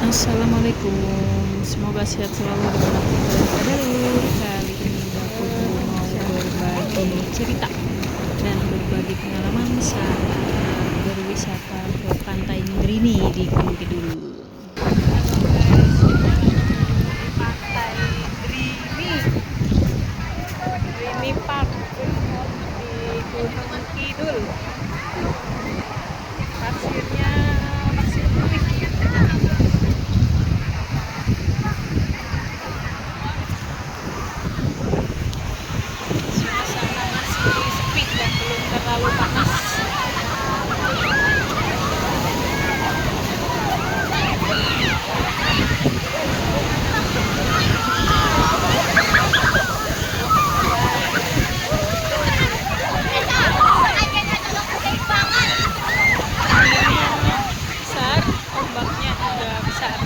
Assalamualaikum, semoga sehat selalu dimanapun kalian berada. Kali ini aku mau berbagi cerita dan berbagi pengalaman saat berwisata ke Pantai Indrini di Gunung Kidul. Halo guys, kita lagi di Pantai Drini, Drini Park di Gunung Kidul. Pasirnya masih putih. Suasana masih sepi dan belum terlalu panas. Anginnya besar, ombaknya juga besar.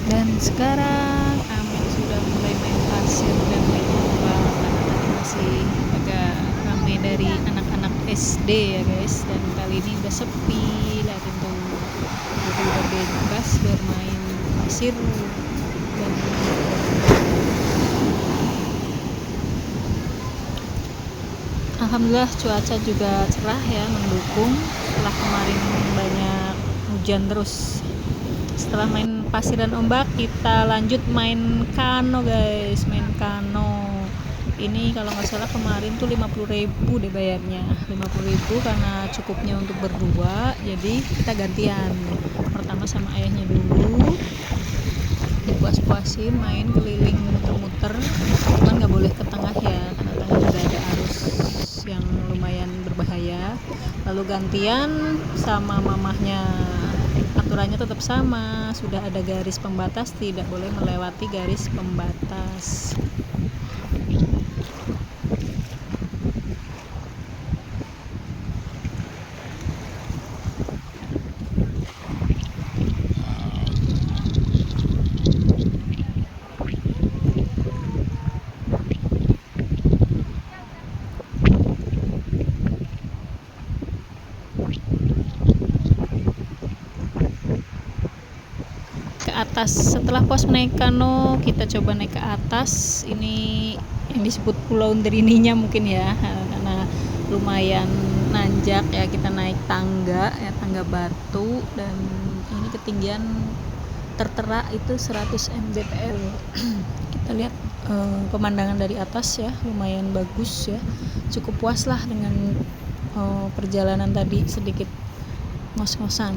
Dan sekarang Amel sudah mulai main pasir dan main ombak karena tadi masih agak ramai dari anak-anak SD ya guys. Dan kali ini udah sepi lah tentu, jadi udah bebas bermain pasir. Dan alhamdulillah cuaca juga cerah ya, mendukung setelah kemarin banyak hujan terus. Setelah main pasir dan ombak, kita lanjut main kano guys. Main kano ini kalau nggak salah kemarin tuh 50.000 deh bayarnya, 50.000 karena cukupnya untuk berdua, jadi kita gantian. Pertama sama ayahnya dulu, dipuas-puasin main keliling muter-muter, cuman nggak boleh ke tengah ya karena tengah udah ada arus yang lumayan berbahaya. Lalu gantian sama mamahnya, aturannya tetap sama, sudah ada garis pembatas, tidak boleh melewati garis pembatas. Ke atas, setelah puas naik kano, kita coba naik ke atas. Ini yang disebut Pulau Drininya mungkin ya, karena lumayan nanjak ya. Kita naik tangga ya, tangga batu, dan ini ketinggian tertera itu 100 mdpl. Kita lihat pemandangan dari atas ya, lumayan bagus ya, cukup puas lah dengan perjalanan tadi, sedikit ngos-ngosan.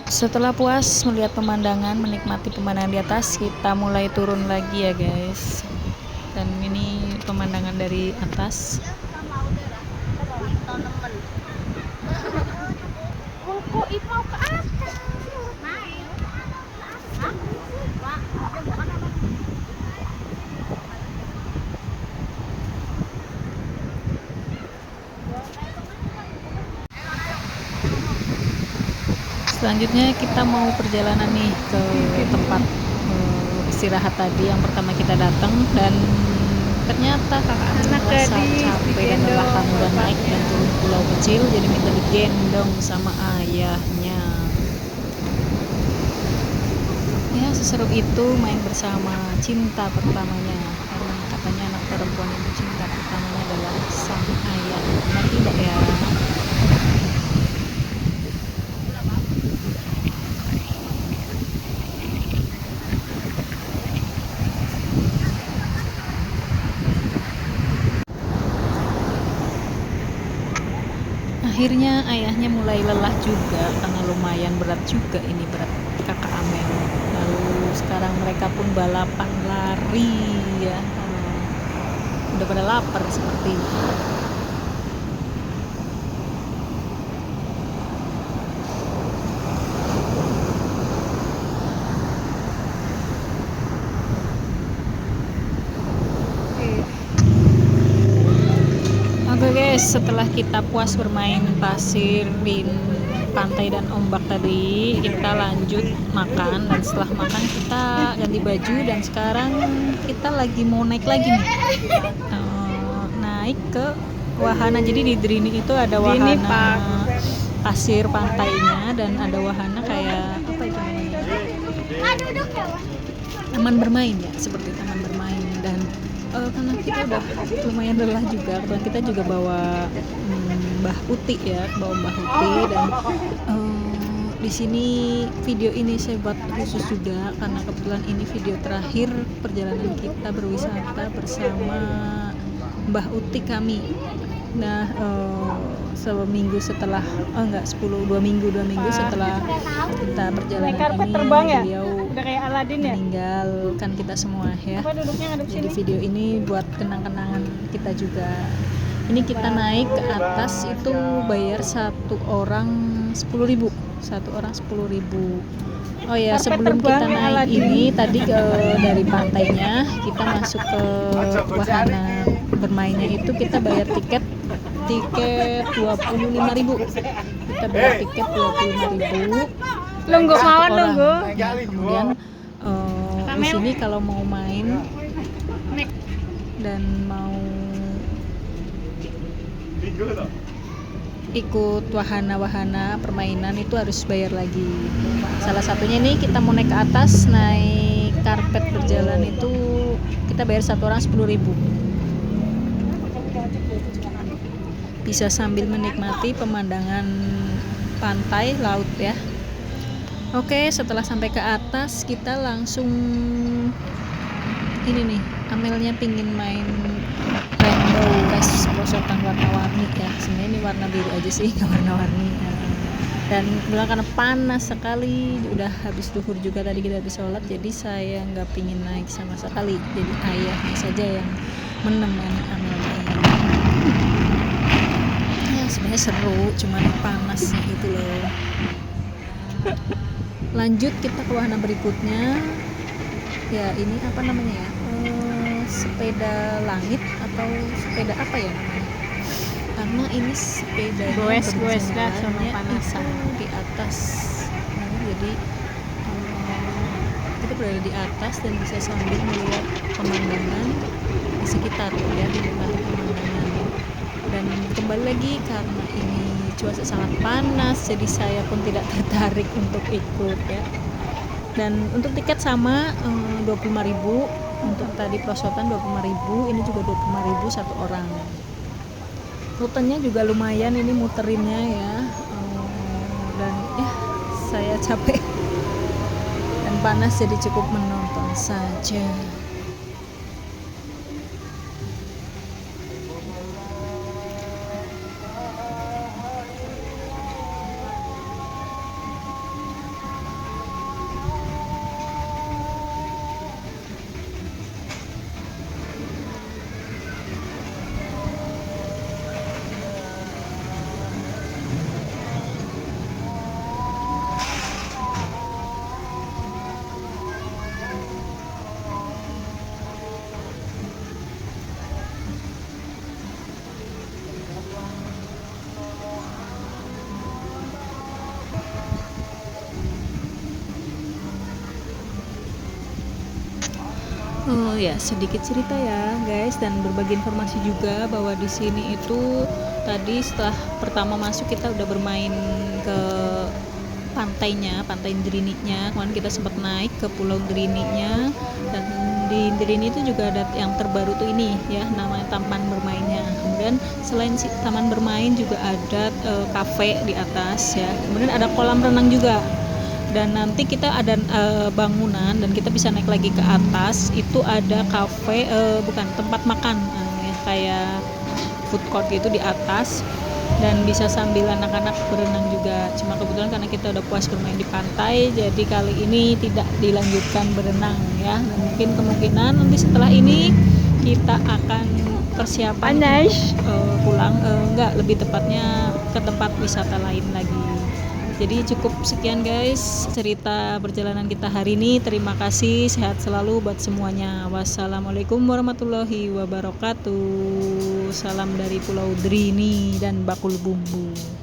Setelah puas melihat pemandangan, menikmati pemandangan di atas, kita mulai turun lagi ya guys. Dan ini pemandangan dari atas. Selanjutnya kita mau perjalanan nih ke tempat istirahat tadi yang pertama kita datang, dan ternyata kakak Anak merasa gadis capek dan lelah karena udah naik dan turun pulau kecil, jadi minta digendong sama ayahnya. Ya seseru itu main bersama cinta pertamanya, karena katanya anak perempuan itu cinta pertamanya adalah sang ayah. Benar tidak ya? Akhirnya ayahnya mulai lelah juga karena lumayan berat juga, ini berat kakak Amel. Lalu sekarang mereka pun balapan lari ya, udah pada lapar seperti. Oke guys, setelah kita puas bermain pasir di pantai dan ombak tadi, kita lanjut makan. Dan setelah makan kita ganti baju, dan sekarang kita lagi mau naik lagi nih naik ke wahana. Jadi di Drini itu ada Drini wahana Park. pasir pantainya dan ada wahana kayak apa itu namanya? Taman bermain ya, seperti taman bermain. Dan karena kita udah lumayan lelah juga, kebetulan kita juga bawa Mbah Uti ya, dan di sini video ini saya buat khusus juga karena kebetulan ini video terakhir perjalanan kita berwisata bersama Mbah Uti kami. Nah, seminggu setelah dua minggu setelah kita Naik perjalanan karpet ini, terbang ya? beliau Udah kayak Aladin ya? meninggalkan kita semua ya. Apa duduknya ngadep Jadi sini? video ini buat kenang-kenangan kita juga. Ini kita naik ke atas itu bayar satu orang 10.000. Satu orang 10.000. Oh ya, Karpet sebelum kita terbang ya, naik Aladin. ini tadi dari pantainya kita masuk ke wahana bermainnya itu kita bayar tiket 25.000. Kita bayar tiket 25.000. Lunggu satu mawon orang. lunggu. Ya, kemudian di sini kalau mau main dan mau ikut wahana-wahana permainan itu harus bayar lagi. Salah satunya ini kita mau naik ke atas, naik karpet berjalan itu kita bayar satu orang 10.000. Bisa sambil menikmati pemandangan pantai laut ya. Oke, setelah sampai ke atas kita langsung ini nih, Amelnya pingin main rainbow guys, perosotan warna-warni ya. Sebenarnya ini warna biru aja sih, nggak warna-warni. Dan kebetulan karena panas sekali, udah habis duhur juga tadi kita habis sholat, jadi saya nggak pingin naik sama sekali. Jadi ayahnya saja yang menemani Amelnya. Ya sebenarnya seru, cuman panasnya itu loh. Lanjut kita ke wahana berikutnya. Ya ini apa namanya ya? Sepeda langit atau sepeda apa ya namanya? Karena ini sepeda Goes dah sama berjalannya panasan. itu di atas. Jadi kita berada di atas dan bisa sambil melihat pemandangan di sekitar ya, menikmati pemandangan. Dan kembali lagi karena ini cuaca sangat panas, jadi saya pun tidak tertarik untuk ikut ya. Dan untuk tiket sama 25.000, untuk tadi perosotan 25.000, ini juga 25.000 satu orang. Rutenya juga lumayan ini muterinnya ya, dan ya saya capek dan panas jadi cukup menonton saja. Oh ya, sedikit cerita ya guys, dan berbagi informasi juga bahwa di sini itu tadi setelah pertama masuk kita udah bermain ke pantainya, pantai Drininya. Kemudian kita sempat naik ke Pulau Drininya, dan di Drini itu juga ada yang terbaru tuh ini ya, namanya taman bermainnya. Kemudian selain si taman bermain juga ada kafe di atas ya. Kemudian ada kolam renang juga. Dan nanti kita ada bangunan dan kita bisa naik lagi ke atas, itu ada kafe, bukan tempat makan ya, kayak food court gitu di atas, dan bisa sambil anak-anak berenang juga. Cuma kebetulan karena kita udah puas bermain di pantai, jadi kali ini tidak dilanjutkan berenang ya. Dan mungkin kemungkinan nanti setelah ini kita akan persiapan untuk pulang, enggak, lebih tepatnya ke tempat wisata lain lagi. Jadi cukup sekian guys cerita perjalanan kita hari ini. Terima kasih, sehat selalu buat semuanya. Wassalamualaikum warahmatullahi wabarakatuh. Salam dari Pulau Drini dan Bakul Bumbu.